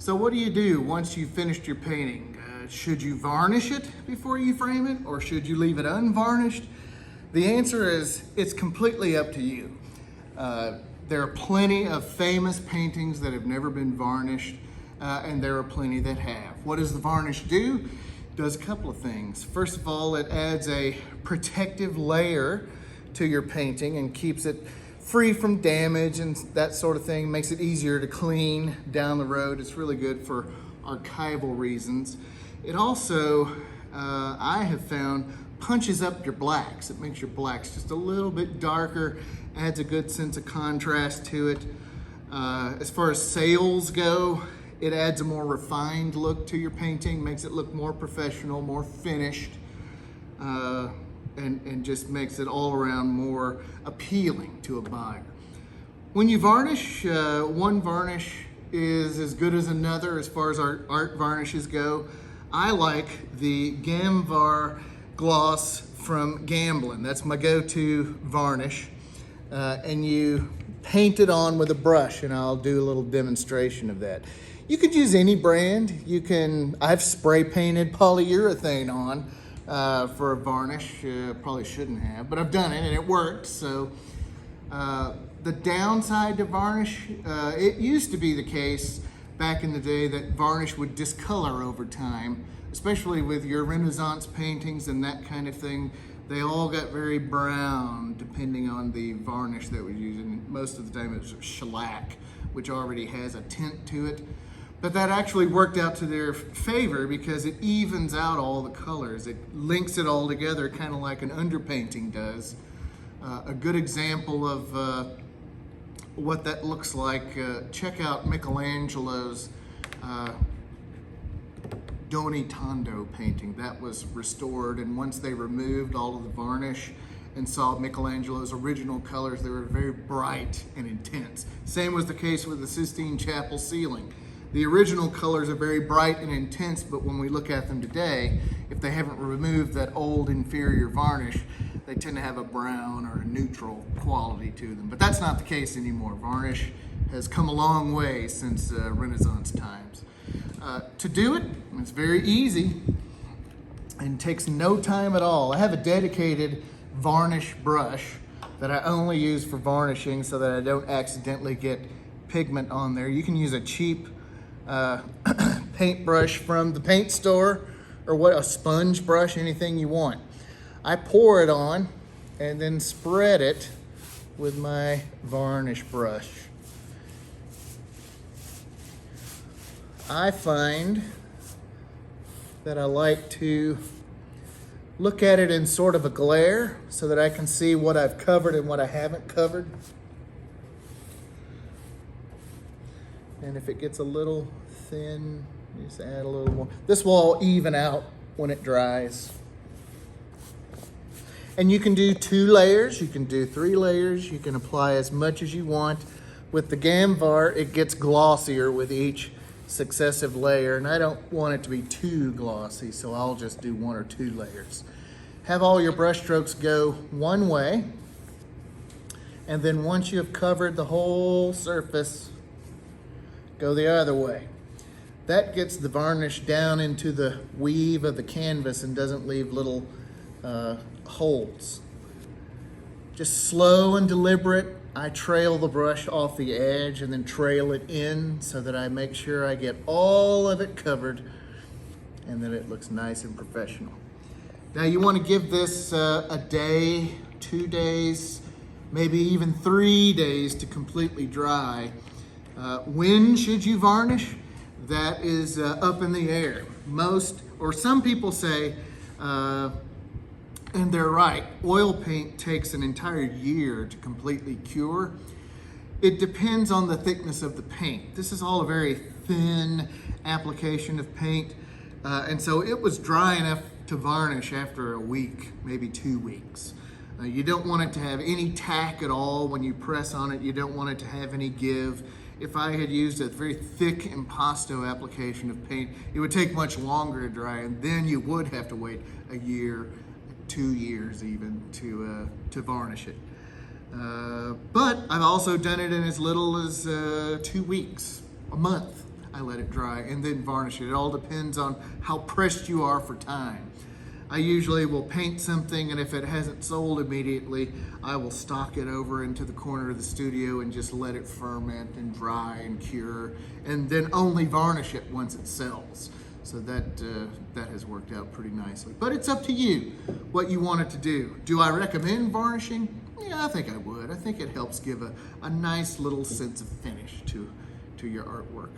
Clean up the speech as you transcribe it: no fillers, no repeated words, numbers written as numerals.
So what do you do once you've finished your painting? Should you varnish it before you frame it, or should you leave it unvarnished? The answer is it's completely up to you. There are plenty of famous paintings that have never been varnished, and there are plenty that have. What does the varnish do? It does a couple of things. First of all, it adds a protective layer to your painting and keeps it free from damage and that sort of thing. Makes it easier to clean down the road. It's really good for archival reasons. It also, I have found, punches up your blacks. It makes your blacks just a little bit darker, adds a good sense of contrast to it. As far as sales go, it adds a more refined look to your painting, makes it look more professional, more finished, and just makes it all around more appealing to a buyer. When you varnish, one varnish is as good as another as far as our art varnishes go. I like the Gamvar gloss from Gamblin'. That's my go-to varnish. And you paint it on with a brush, and I'll do a little demonstration of that. You could use any brand. I've spray painted polyurethane on for a varnish. Probably shouldn't have, but I've done it and it worked. So the downside to varnish, it used to be the case back in the day that varnish would discolor over time, especially with your Renaissance paintings and that kind of thing. They all got very brown depending on the varnish that was used. And most of the time it was shellac, which already has a tint to it. But that actually worked out to their favor because it evens out all the colors. It links it all together, kind of like an underpainting does. A good example of what that looks like, check out Michelangelo's Doni Tondo painting. That was restored, and once they removed all of the varnish and saw Michelangelo's original colors, they were very bright and intense. Same was the case with the Sistine Chapel ceiling. The original colors are very bright and intense, but when we look at them today, if they haven't removed that old inferior varnish, they tend to have a brown or a neutral quality to them. But that's not the case anymore. Varnish has come a long way since Renaissance times. To do it, it's very easy and takes no time at all. I have a dedicated varnish brush that I only use for varnishing so that I don't accidentally get pigment on there. You can use a cheap paintbrush from the paint store, or a sponge brush, anything you want. I pour it on and then spread it with my varnish brush. I find that I like to look at it in sort of a glare so that I can see what I've covered and what I haven't covered. And if it gets a little thin, just add a little more. This will all even out when it dries. And you can do 2 layers, you can do 3 layers, you can apply as much as you want. With the Gamvar, it gets glossier with each successive layer, and I don't want it to be too glossy, so I'll just do 1 or 2 layers. Have all your brush strokes go one way, and then once you have covered the whole surface, go the other way. That gets the varnish down into the weave of the canvas and doesn't leave little holes. Just slow and deliberate. I trail the brush off the edge and then trail it in so that I make sure I get all of it covered and that it looks nice and professional. Now you want to give this a day, 2 days, maybe even 3 days to completely dry. When should you varnish? That is up in the air. Some people say, and they're right, oil paint takes an entire year to completely cure. It depends on the thickness of the paint. This is all a very thin application of paint, and so it was dry enough to varnish after a week, maybe 2 weeks. You don't want it to have any tack at all when you press on it. You don't want it to have any give. If I had used a very thick impasto application of paint, it would take much longer to dry, and then you would have to wait a year, 2 years even, to varnish it. But I've also done it in as little as 2 weeks, a month. I let it dry, and then varnish it. It all depends on how pressed you are for time. I usually will paint something, and if it hasn't sold immediately, I will stock it over into the corner of the studio and just let it ferment and dry and cure, and then only varnish it once it sells. So that has worked out pretty nicely. But it's up to you what you want it to do. Do I recommend varnishing? Yeah, I think I would. I think it helps give a nice little sense of finish to your artwork.